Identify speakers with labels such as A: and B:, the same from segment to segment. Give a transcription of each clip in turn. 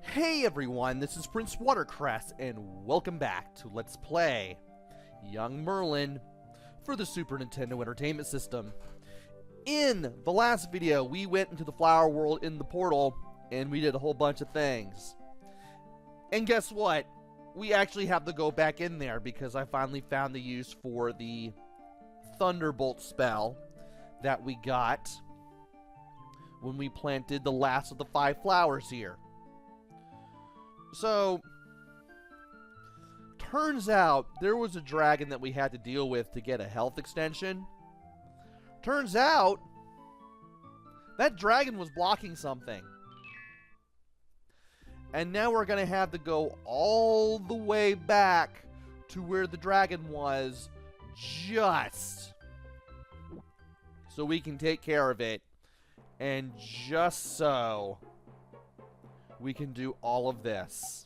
A: Hey everyone, this is PrinceWatercress, and welcome back to Let's Play Young Merlin for the Super Nintendo Entertainment System. In the last video, we went into the flower world in the portal, and we did a whole bunch of things. And guess what? We actually have to go back in there because I finally found the use for the Thunderbolt spell that we got when we planted the last of the 5 flowers here. So, turns out there was a dragon that we had to deal with to get a health extension. Turns out that dragon was blocking something. And now we're going to have to go all the way back to where the dragon was, just so we can take care of it. And just so we can do all of this.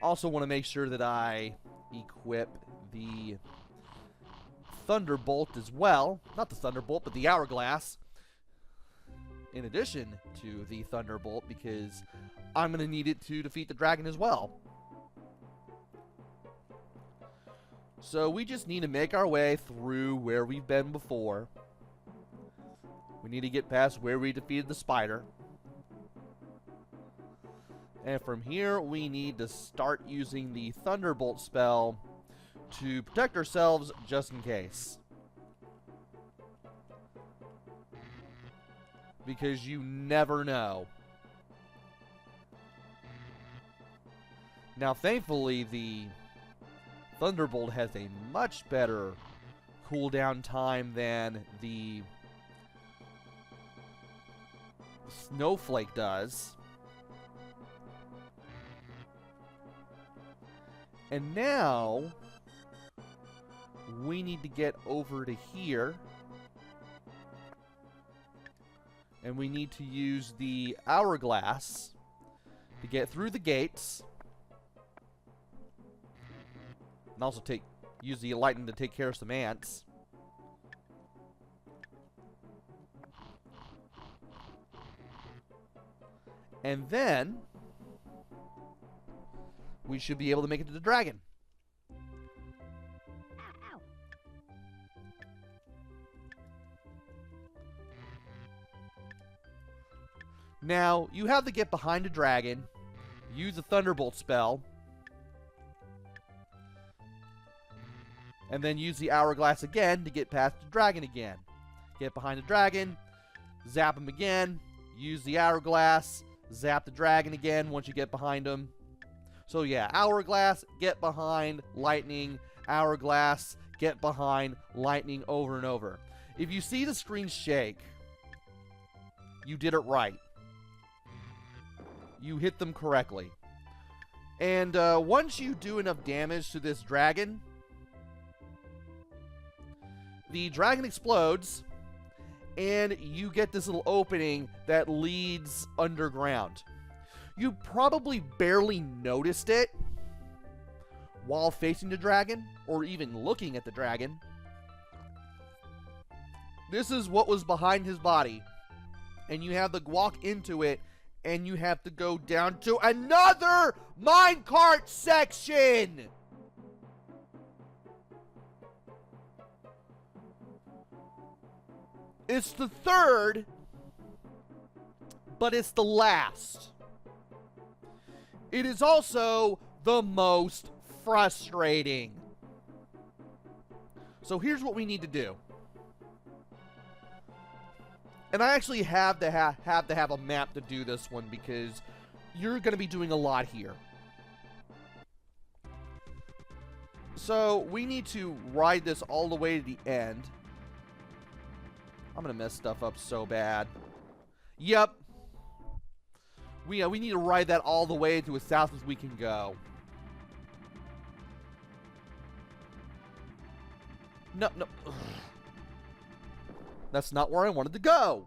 A: Also want to make sure that I equip the Thunderbolt as well. Not the Thunderbolt, but the Hourglass. In addition to the Thunderbolt, because I'm going to need it to defeat the dragon as well. So we just need to make our way through where we've been before. We need to get past where we defeated the spider. And from here, we need to start using the Thunderbolt spell to protect ourselves just in case. Because you never know. Now, thankfully, the Thunderbolt has a much better cooldown time than the Snowflake does. And now, we need to get over to here. And we need to use the Hourglass to get through the gates. And also use the lightning to take care of some ants. And then we should be able to make it to the dragon.
B: Ow.
A: Now, you have to get behind a dragon, use the Thunderbolt spell, and then use the Hourglass again to get past the dragon again. Get behind the dragon, zap him again, use the Hourglass, zap the dragon again once you get behind him. So yeah, Hourglass, get behind, lightning, Hourglass, get behind, lightning, over and over. If you see the screen shake, you did it right. You hit them correctly. And once you do enough damage to this dragon, the dragon explodes, and you get this little opening that leads underground. You probably barely noticed it while facing the dragon, or even looking at the dragon. This is what was behind his body. And you have to walk into it, and you have to go down to another minecart section! It's the third, but it's the last. It is also the most frustrating. So here's what we need to do. And I actually have to have a map to do this one because you're going to be doing a lot here. So we need to ride this all the way to the end. I'm going to mess stuff up so bad. Yep. We need to ride that all the way to as south as we can go. No. Ugh. That's not where I wanted to go.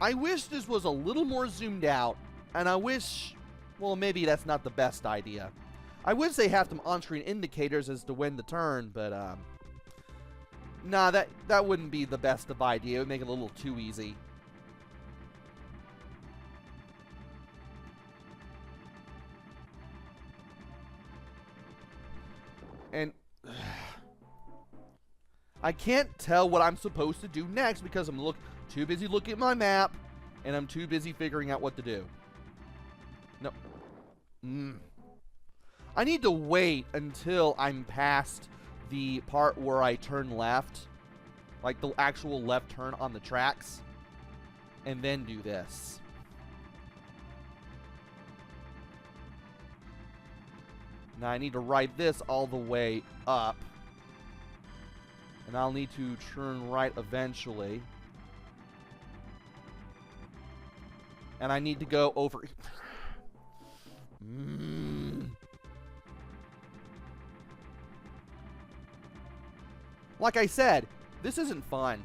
A: I wish this was a little more zoomed out, and I wish, well, maybe that's not the best idea. I wish they have some on-screen indicators as to when to turn, but nah, that wouldn't be the best of idea. It would make it a little too easy. And I can't tell what I'm supposed to do next because I'm too busy looking at my map, and I'm too busy figuring out what to do. No. I need to wait until I'm past the part where I turn left, like the actual left turn on the tracks, and then do this. Now I need to ride this all the way up. And I'll need to turn right eventually. And I need to go over... Like I said, this isn't fun.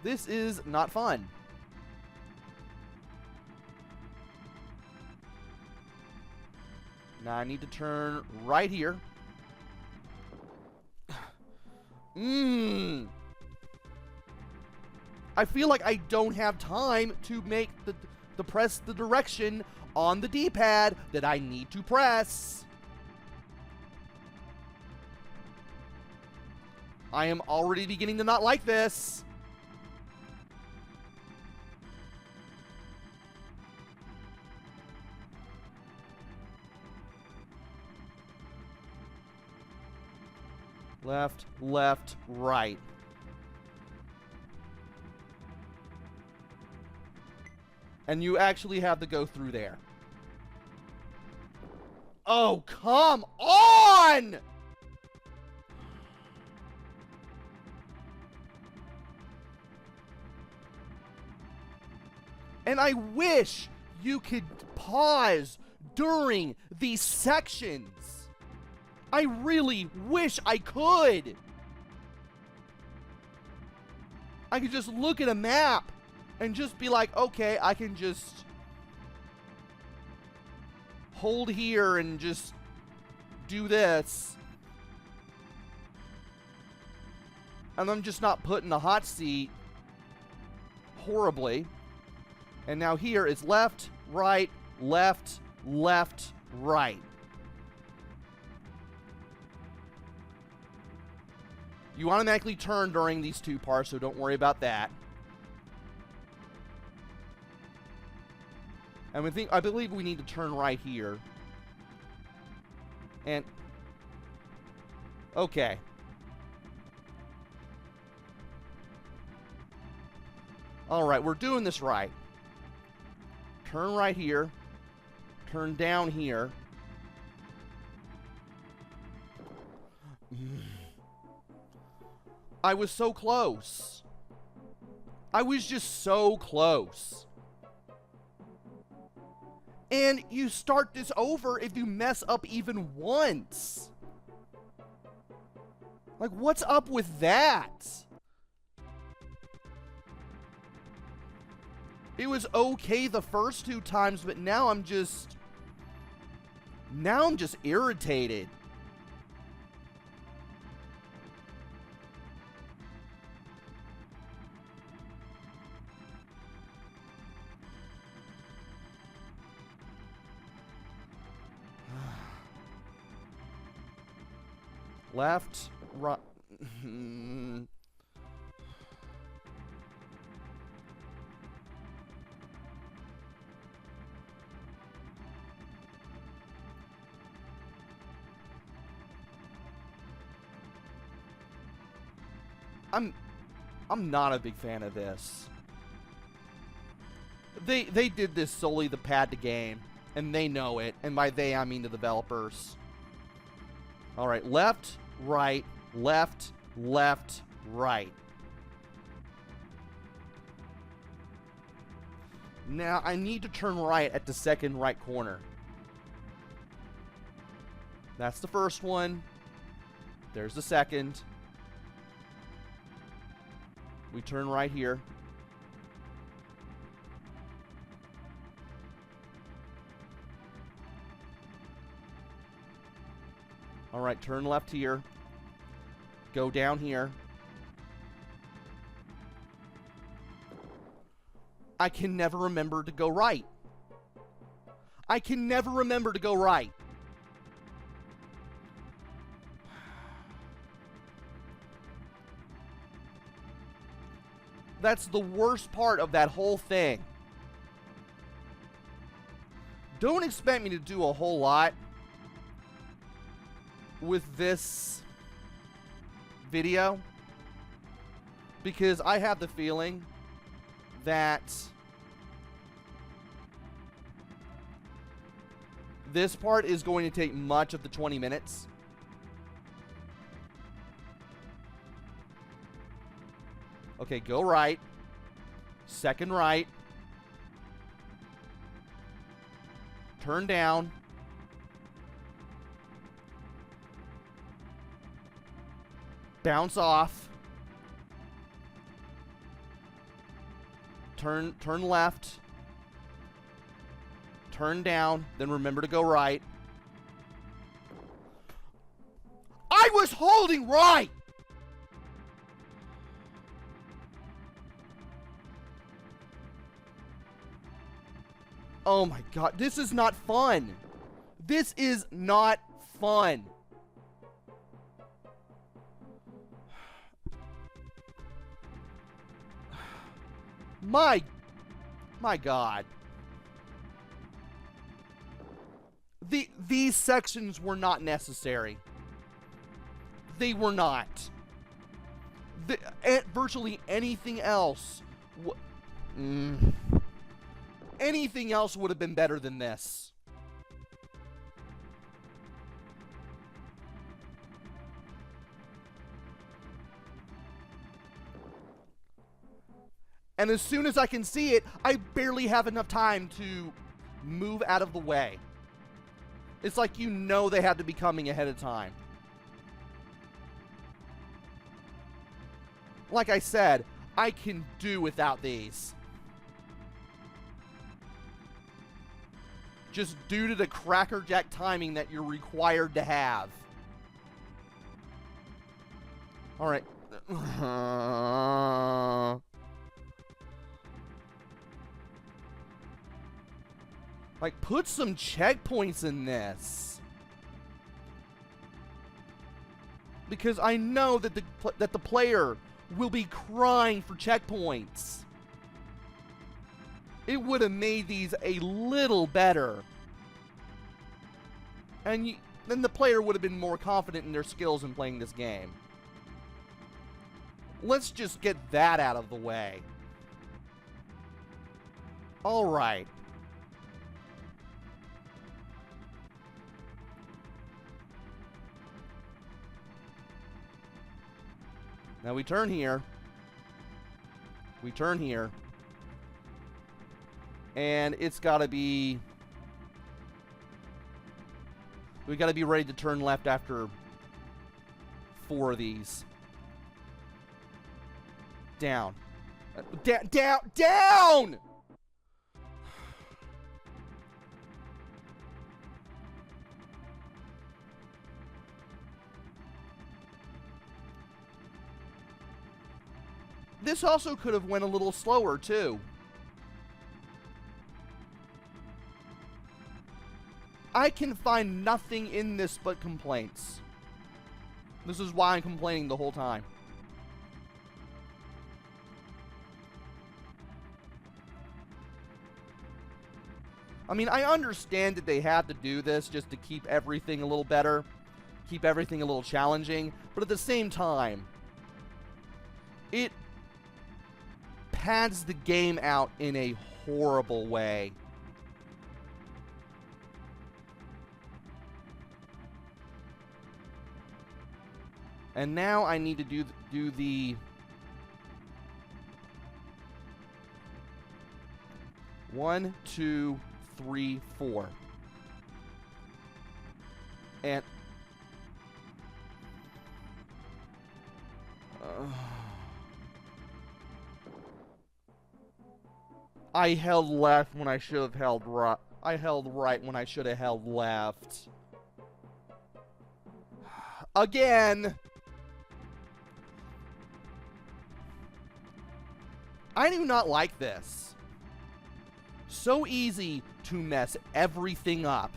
A: This is not fun. Now I need to turn right here. I feel like I don't have time to make the press the direction on the D-pad that I need to press. I am already beginning to not like this. Left, left, right. And you actually have to go through there. Oh, come on! And I wish you could pause during these sections. I really wish I could. I could just look at a map and just be like, okay, I can just hold here and just do this. And I'm just not put in the hot seat horribly. And now here is left, right, left, left, right. You automatically turn during these two parts, so don't worry about that. And I believe we need to turn right here. And okay. All right, we're doing this right. Turn right here. Turn down here. I was so close. I was just so close. And you start this over if you mess up even once. Like, what's up with that? It was okay the first two times, but now I'm just irritated. Left, right. I'm not a big fan of this. They did this solely to pad the game, and they know it. And by they, I mean the developers. All right, left, right, left, left, right. Now I need to turn right at the second right corner. That's the first one. There's the second. We turn right here. All right, turn left here. Go down here. I can never remember to go right. I can never remember to go right. That's the worst part of that whole thing. Don't expect me to do a whole lot with this video, because I have the feeling that this part is going to take much of the 20 minutes. Okay, go right. Second right. Turn down. Bounce off. Turn left. Turn down, then remember to go right. I was holding right! Oh my god, this is not fun. This is not fun. My god. These sections were not necessary. They were not. Virtually anything else... anything else would have been better than this. And as soon as I can see it, I barely have enough time to move out of the way. It's like you know they had to be coming ahead of time. Like I said, I can do without these. Just due to the crackerjack timing that you're required to have. Alright. Like, put some checkpoints in this. Because I know that the player will be crying for checkpoints. It would have made these a little better. And then the player would have been more confident in their skills in playing this game. Let's just get that out of the way. Alright. Now we turn here. We turn here. And it's gotta be... we gotta be ready to turn left after 4 of these. Down. Down! This also could have went a little slower, too. I can find nothing in this but complaints. This is why I'm complaining the whole time. I mean, I understand that they had to do this just to keep everything a little better, keep everything a little challenging, but at the same time, it pads the game out in a horrible way. And now I need to do the 1, 2, 3, 4. And I held left when I should have held right. I held right when I should have held left. Again. I do not like this. So easy to mess everything up.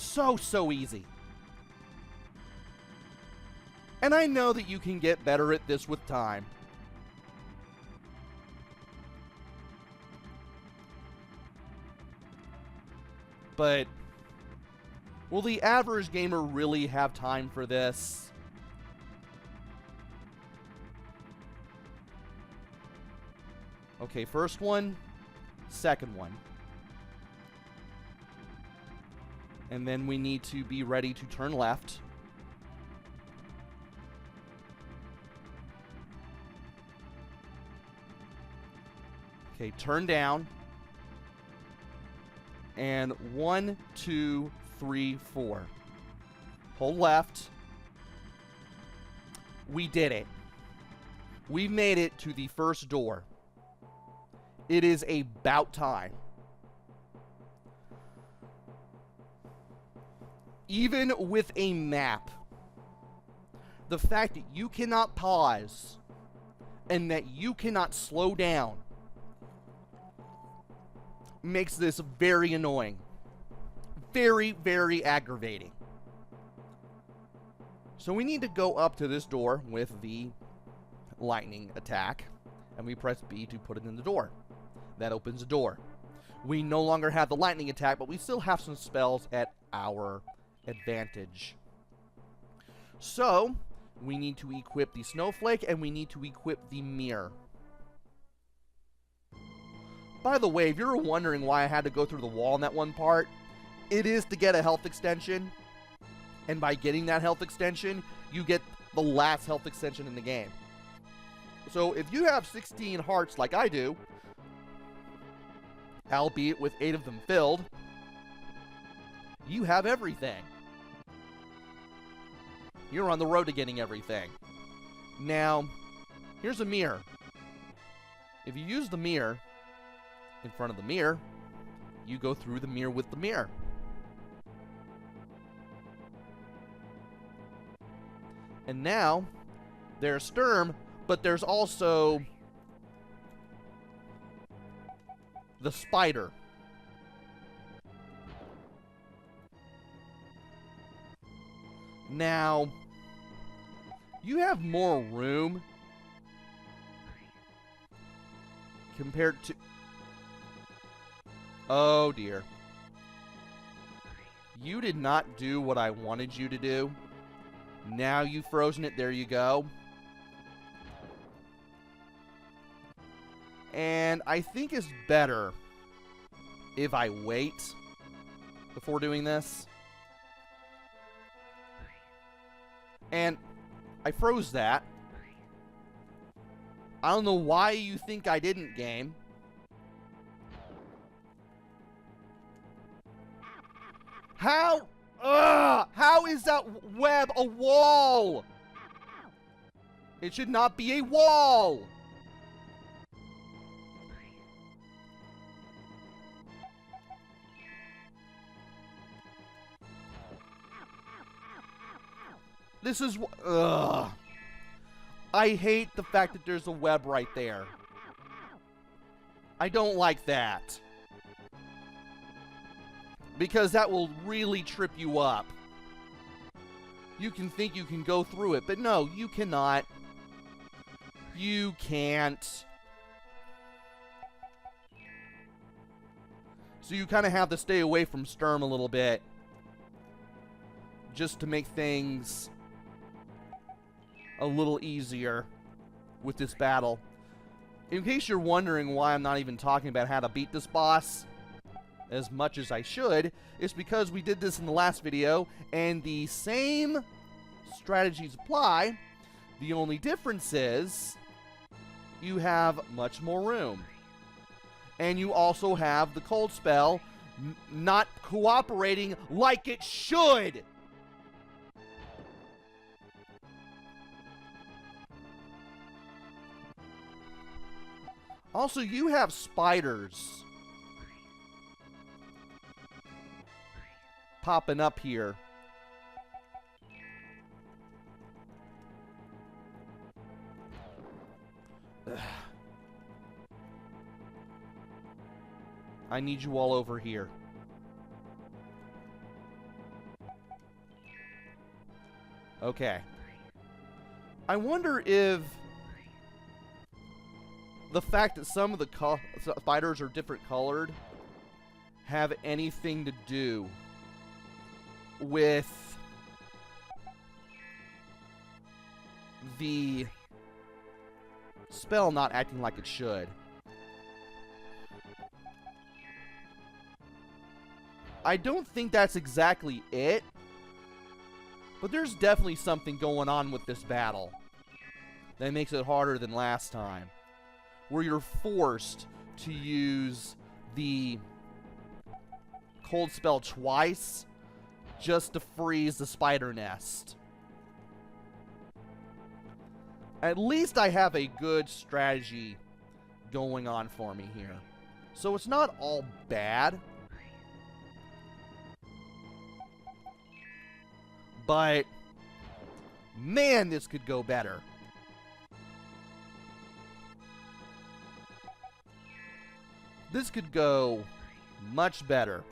A: So easy. And I know that you can get better at this with time. But will the average gamer really have time for this? Okay, first one, second one. And then we need to be ready to turn left. Okay, turn down. And 1, 2, 3, 4. Hold left. We did it. We made it to the first door. It is about time. Even with a map, the fact that you cannot pause and that you cannot slow down makes this very annoying. Very aggravating. So we need to go up to this door with the lightning attack, and we press B to put it in the door. That opens the door. We no longer have the lightning attack, but we still have some spells at our advantage. So we need to equip the snowflake, and we need to equip the mirror. By the way, if you're wondering why I had to go through the wall in that one part, it is to get a health extension. And by getting that health extension, you get the last health extension in the game. So if you have 16 hearts like I do, albeit with 8 of them filled, you have everything. You're on the road to getting everything. Now, here's a mirror. If you use the mirror in front of the mirror, you go through the mirror with the mirror. And now, there's Sturm, but there's also the spider. Now, you have more room compared to... Oh dear. You did not do what I wanted you to do. Now you've frozen it. There you go. And I think it's better if I wait before doing this. And I froze that. I don't know why you think I didn't, game. How? How is that web a wall? It should not be a wall. This is... I hate the fact that there's a web right there. I don't like that. Because that will really trip you up. You can think you can go through it, but no, you cannot. You can't. So you kind of have to stay away from Sturm a little bit. Just to make things a little easier with this battle. In case you're wondering why I'm not even talking about how to beat this boss as much as I should, it's because we did this in the last video, and the same strategies apply. The only difference is you have much more room. And you also have the cold spell not cooperating like it should. Also, you have spiders popping up here. I need you all over here. Okay. I wonder if the fact that some of the spiders are different colored have anything to do with the spell not acting like it should. I don't think that's exactly it, but there's definitely something going on with this battle that makes it harder than last time, where you're forced to use the cold spell twice just to freeze the spider nest. At least I have a good strategy going on for me here, so it's not all bad. But, man, this could go better. This could go much better.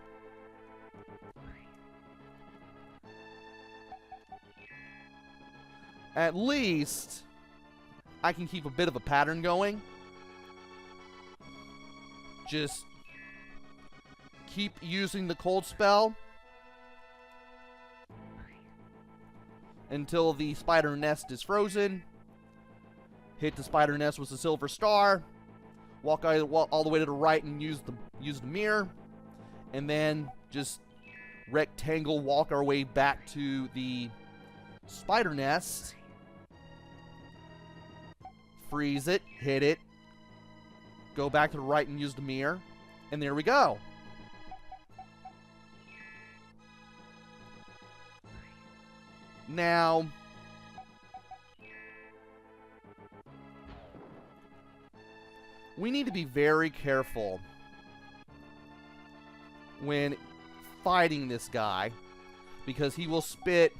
A: At least, I can keep a bit of a pattern going. Just keep using the cold spell until the spider nest is frozen. Hit the spider nest with the silver star. Walk all the way to the right and use the mirror. And then just rectangle walk our way back to the spider nest. Freeze it, hit it. Go back to the right and use the mirror. And there we go. Now, we need to be very careful when fighting this guy, because he will spit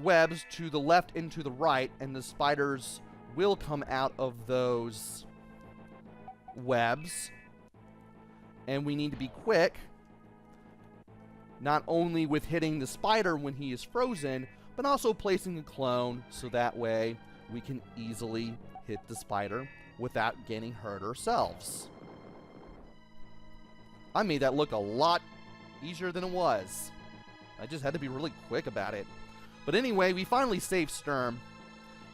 A: webs to the left and to the right, and the spiders will come out of those webs. And we need to be quick, not only with hitting the spider when he is frozen, but also placing a clone so that way we can easily hit the spider without getting hurt ourselves. I made that look a lot easier than it was. I just had to be really quick about it. But anyway, we finally saved Sturm.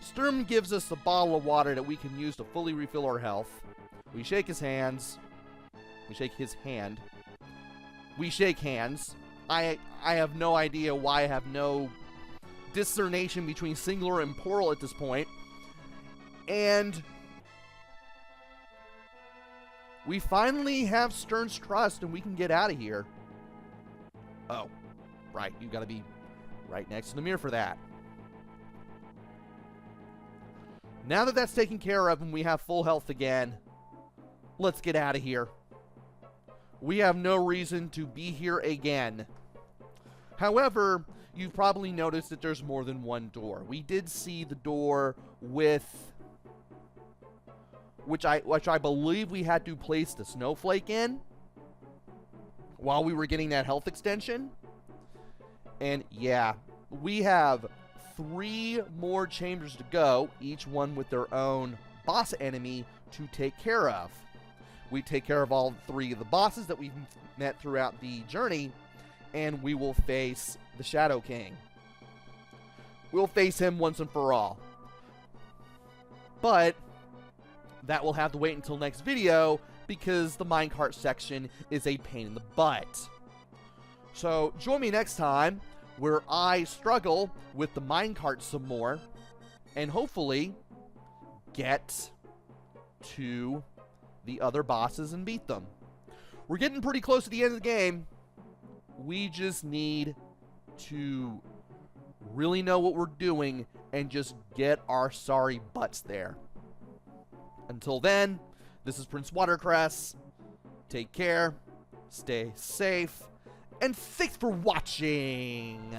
A: Sturm gives us a bottle of water that we can use to fully refill our health. We shake his hands. We shake his hand. We shake hands. I have no idea why I have no discernation between singular and plural at this point. And we finally have Stern's trust and we can get out of here. Oh, right. You gotta be right next to the mirror for that. Now that that's taken care of and we have full health again, let's get out of here. We have no reason to be here again. However, you've probably noticed that there's more than one door. We did see the door with which I believe we had to place the snowflake in while we were getting that health extension. And yeah, we have 3 more chambers to go, each one with their own boss enemy to take care of. We take care of all 3 of the bosses that we've met throughout the journey, and we will face the Shadow King. We'll face him once and for all. But that will have to wait until next video, because the minecart section is a pain in the butt. So join me next time where I struggle with the minecart some more and hopefully get to the other bosses and beat them. We're getting pretty close to the end of the game. We just need to really know what we're doing and just get our sorry butts there. Until then, this is PrinceWatercress. Take care, stay safe, and thanks for watching!